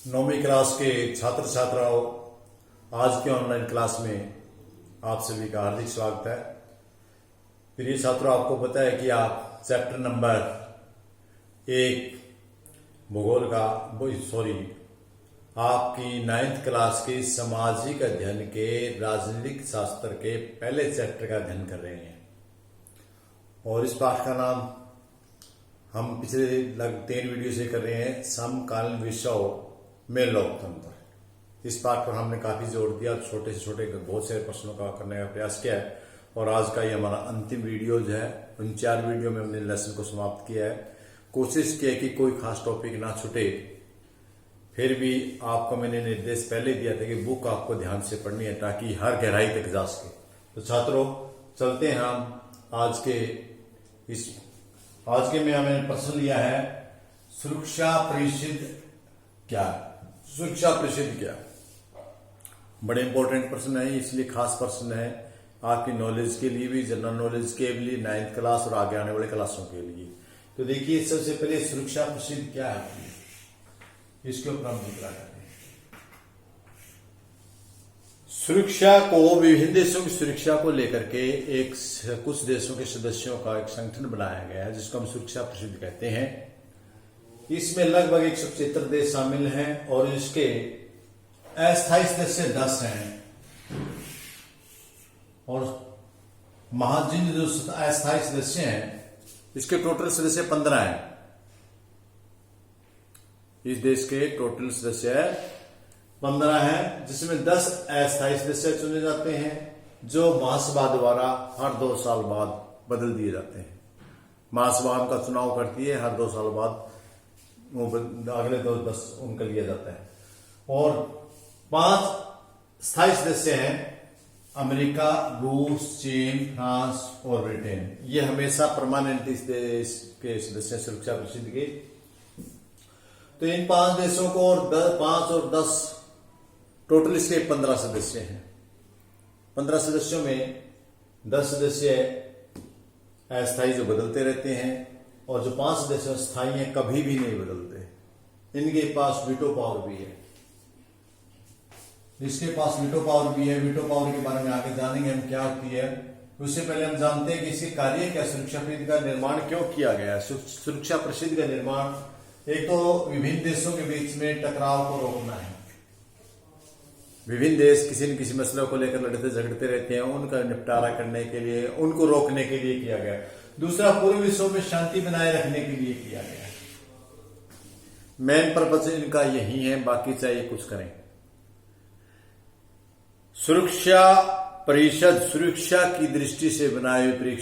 नौवीं क्लास के छात्र छात्राओं, आज के ऑनलाइन क्लास में आप सभी का हार्दिक स्वागत है। प्रिय छात्रों, आपको पता है कि आप चैप्टर नंबर 1 भूगोल का आपकी 9th क्लास की सामाजिक अध्ययन के राजनीतिक शास्त्र के पहले चैप्टर का अध्ययन कर रहे हैं। और इस पाठ का नाम हम पिछले लगभग 3 वीडियो से कर रहे हैं, समकालीन विषयों में लोकतंत्र। इस पाठ पर हमने काफी जोर दिया, छोटे से छोटे बहुत सारे प्रश्नों का करने का प्रयास किया है। और आज का ये हमारा अंतिम वीडियो जो है, उन 4 वीडियो में हमने लेसन को समाप्त किया है। कोशिश की है कि कोई खास टॉपिक ना छूटे। फिर भी आपको मैंने निर्देश पहले दिया था कि बुक आपको ध्यान से पढ़नी है ताकि हर गहराई तक जा सके। तो छात्रों, चलते हैं हम आज के में हमने प्रश्न लिया है, सुरक्षा परिषद क्या है? सुरक्षा परिषद क्या? बड़े इंपॉर्टेंट प्रश्न है, इसलिए खास प्रश्न है आपकी नॉलेज के लिए भी, जनरल नॉलेज के लिए, 9th क्लास और आगे आने वाले क्लासों के लिए। तो देखिए, सबसे पहले सुरक्षा परिषद क्या है, इसके ऊपर हम जिक्र करते हैं। सुरक्षा को, विभिन्न देशों की सुरक्षा को लेकर के कुछ देशों के सदस्यों का एक संगठन बनाया गया है, जिसको हम सुरक्षा परिषद कहते हैं। इसमें लगभग 175 देश शामिल हैं और इसके अस्थायी सदस्य 10 हैं और महाजिन जो अस्थायी सदस्य हैं, इसके टोटल सदस्य 15 हैं। इस देश के टोटल सदस्य 15 हैं, जिसमें 10 अस्थायी सदस्य चुने जाते हैं, जो महासभा द्वारा हर 2 साल बाद बदल दिए जाते हैं। महासभा उनका चुनाव करती है, हर 2 साल बाद वो अगले 10 उनका लिया जाता है। और 5 स्थायी सदस्य हैं, अमेरिका, रूस, चीन, फ्रांस और ब्रिटेन। ये हमेशा परमानेंट इस देश के सदस्य सुरक्षा परिषद के। तो इन 5 देशों को और 5 और 10 टोटल इसके 15 सदस्य हैं। 15 सदस्यों में 10 सदस्य अस्थायी जो बदलते रहते हैं और जो 5 सदस्य स्थायी हैं, कभी भी नहीं बदलते। इनके पास वीटो पावर भी है। इसके पास वीटो पावर भी है। वीटो पावर के बारे में आगे जानेंगे हम क्या होती है। उससे पहले हम जानते हैं कि इसके कार्य क्या, सुरक्षा परिषद का निर्माण क्यों किया गया है। सुरक्षा परिषद का निर्माण एक तो विभिन्न देशों के बीच में टकराव को रोकना है। विभिन्न देश किसी न किसी मसले को लेकर लड़ते झगड़ते रहते हैं, उनका निपटारा करने के लिए, उनको रोकने के लिए किया गया। दूसरा, पूरे विश्व में शांति बनाए रखने के लिए किया गया। मेन पर्पज इनका यही है, बाकी चाहिए कुछ करें। सुरक्षा परिषद सुरक्षा की दृष्टि से बनाई हुई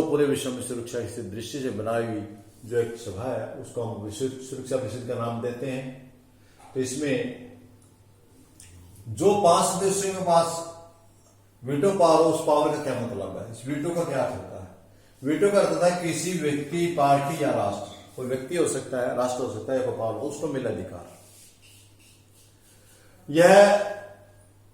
पूरे विश्व में सुरक्षा की दृष्टि से बनाई हुई जो एक सभा है, उसको हम सुरक्षा परिषद का नाम देते हैं। तो इसमें जो 5 सदस्यों के पास वीटो पावर, उस पावर का क्या मतलब है, इस वीटो का क्या अर्थ होता है? वीटो का अर्थ होता है किसी व्यक्ति, पार्टी या राष्ट्र, कोई व्यक्ति हो सकता है, राष्ट्र हो सकता है, कोई पावर, उसको मिला अधिकार। यह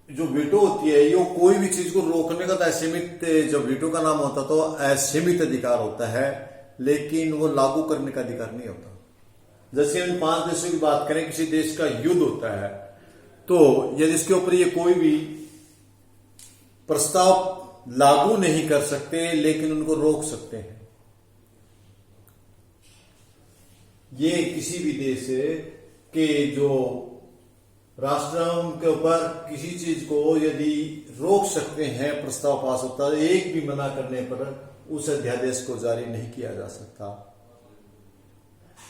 जो वीटो होती है, ये कोई भी चीज को रोकने का तो असीमित, जब वीटो का नाम होता तो असीमित अधिकार होता है, लेकिन वो लागू करने का अधिकार नहीं होता। जैसे हम 5 देशों की बात करें, किसी देश का युद्ध होता है, तो यदि इसके ऊपर ये कोई भी प्रस्ताव लागू नहीं कर सकते, लेकिन उनको रोक सकते हैं। ये किसी भी देश के जो राष्ट्रों के ऊपर किसी चीज को यदि रोक सकते हैं, प्रस्ताव पास होता है, एक भी मना करने पर उस अध्यादेश को जारी नहीं किया जा सकता।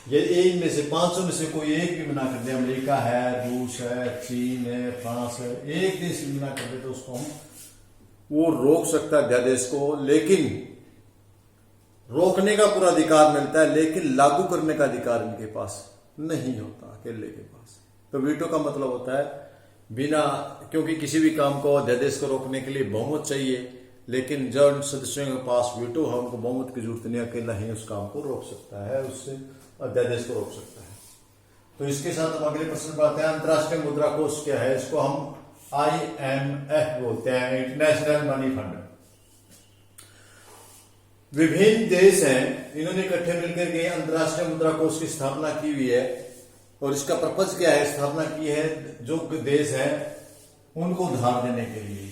यदि इनमें से 500 में से कोई एक भी मना कर दे, अमेरिका है, रूस है, चीन है, फ्रांस है, एक देश भी मना कर दे, तो उसको हम वो रोक सकता है अध्यादेश को, लेकिन रोकने का पूरा अधिकार मिलता है, लेकिन लागू करने का अधिकार इनके पास नहीं होता, अकेले के पास। तो वीटो का मतलब होता है बिना, क्योंकि किसी भी काम को, अध्यादेश को रोकने के लिए बहुमत चाहिए, लेकिन जब सदस्यों के पास वीटो है, उनको बहुमत की जरूरत नहीं, अकेला ही उस काम को रोक सकता है, उससे अध्यादेश को रोक सकता है। तो इसके साथ हम अगले प्रश्न पर आते हैं। अंतर्राष्ट्रीय मुद्रा कोष क्या है? इसको हम IMF बोलते हैं, इंटरनेशनल मनी फंड। विभिन्न देश हैं, इन्होंने इकट्ठे मिलकर के अंतर्राष्ट्रीय मुद्रा कोष की स्थापना की हुई है। और इसका पर्पज क्या है, स्थापना की है जो देश है उनको उधार देने के लिए।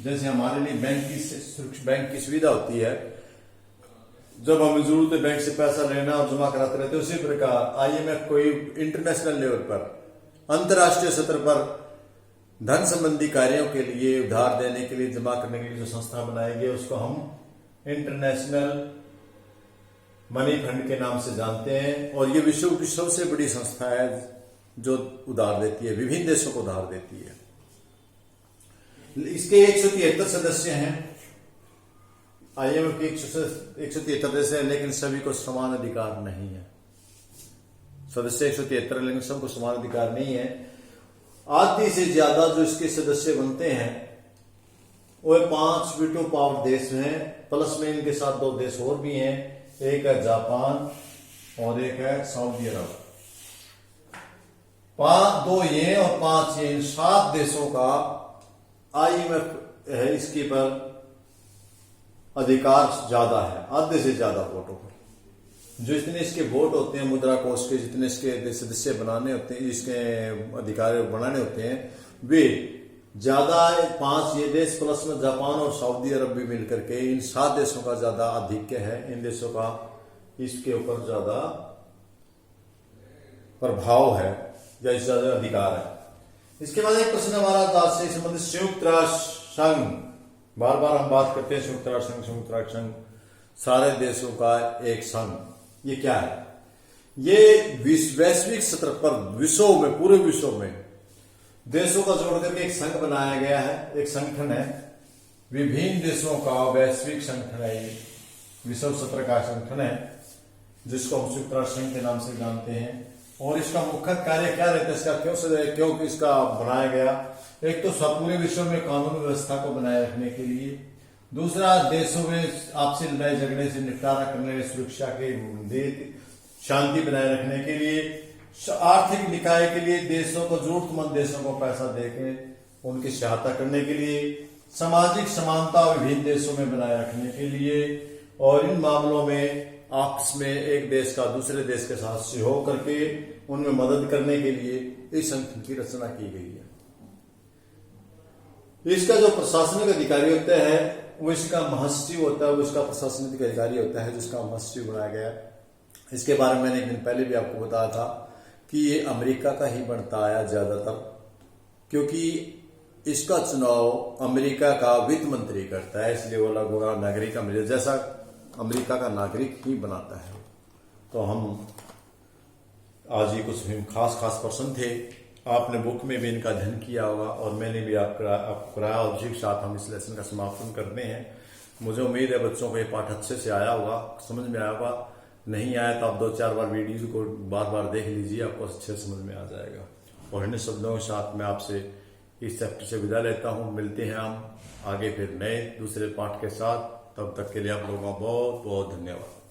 जैसे हमारे लिए बैंक की सुविधा होती है, जब हमें जरूरत है बैंक से पैसा लेना और जमा कराते रहते हैं, उसी प्रकार IMF कोई इंटरनेशनल लेवल पर, अंतर्राष्ट्रीय स्तर पर धन संबंधी कार्यों के लिए, उधार देने के लिए, जमा करने के लिए जो संस्था बनाई गई उसको हम इंटरनेशनल मनी फंड के नाम से जानते हैं। और ये विश्व की सबसे बड़ी संस्था है जो उधार देती है, विभिन्न देशों को उधार देती है। इसके 173 सदस्य हैं, IMF के 173 सदस्य हैं, लेकिन सभी को समान अधिकार नहीं है। सदस्य 173 लेकिन सबको समान अधिकार नहीं है। आधी से ज्यादा जो इसके सदस्य बनते हैं वो 5 वीटो पावर देश हैं, प्लस में इनके साथ 2 देश और भी हैं, एक है जापान और एक है सऊदी अरब। 2 ये और 5 ये, इन 7 देशों का IMF है इसके पर अधिकार ज्यादा है, आधे से ज्यादा वोटों पर। जो इतने इसके वोट होते हैं मुद्रा कोष के, जितने इसके सदस्य बनाने होते हैं, इसके अधिकार बनाने होते हैं, वे ज्यादा 5 ये देश प्लस में जापान और सऊदी अरब भी मिलकर के, इन 7 देशों का ज्यादा आधिक्य है। इन देशों का इसके ऊपर ज्यादा प्रभाव है या इससे ज्यादा अधिकार है। इसके बाद एक प्रश्न हमारा आज से संबंधित संयुक्त राष्ट्र संघ, बार बार हम बात करते हैं संयुक्त राष्ट्र संघ, संयुक्त राष्ट्र संघ सारे देशों का एक संघ। ये क्या है? ये वैश्विक स्तर पर विश्व में, पूरे विश्व में देशों का जोड़ करके एक संघ बनाया गया है, एक संगठन है, विभिन्न देशों का वैश्विक संगठन है। ये विश्व स्तर का संगठन है जिसको हम संयुक्त राष्ट्र संघ के नाम से जानते हैं। और इसका मुख्य कार्य क्या रहता है, इसका क्यों इसका बनाया गया? एक तो पूरे विश्व में कानून व्यवस्था को बनाए रखने के लिए, दूसरा देशों में आपसी लड़ाई झगड़े से निपटारा करने, सुरक्षा के शांति बनाए रखने के लिए, आर्थिक निकाय के लिए, देशों को, जरूरतमंद देशों को पैसा देकर उनकी सहायता करने के लिए, सामाजिक समानता विभिन्न देशों में बनाए रखने के लिए, और इन मामलों में आपस में एक देश का दूसरे देश के साथ सहयोग करके उनमें मदद करने के लिए इस संगठन की रचना की गई है। इसका जो प्रशासनिक अधिकारी होता है वो इसका महासचिव होता है, वो इसका प्रशासनिक अधिकारी होता है जिसका महासचिव बनाया गया है। इसके बारे में मैंने एक दिन पहले भी आपको बताया था कि ये अमेरिका का ही बनता आया ज्यादातर, क्योंकि इसका चुनाव अमेरिका का वित्त मंत्री करता है, इसलिए वो लगभग नागरिक अमेरिका जैसा अमेरिका का नागरिक ही बनाता है। तो हम आज ही कुछ खास पर्सन थे, आपने बुक में भी इनका अध्ययन किया होगा और मैंने भी आपको कराया, और उसी के साथ हम इस लेसन का समापन करते हैं। मुझे उम्मीद है बच्चों को ये पाठ अच्छे से आया होगा, समझ में आया होगा। नहीं आया तो आप 2-4 बार वीडियो को बार देख लीजिए, आपको अच्छे समझ में आ जाएगा। और इन शब्दों के साथ मैं आपसे इस चैप्टर से विदा लेता हूँ। मिलते हैं हम आगे फिर नए दूसरे पाठ के साथ। तब तक के लिए आप लोगों का बहुत बहुत धन्यवाद।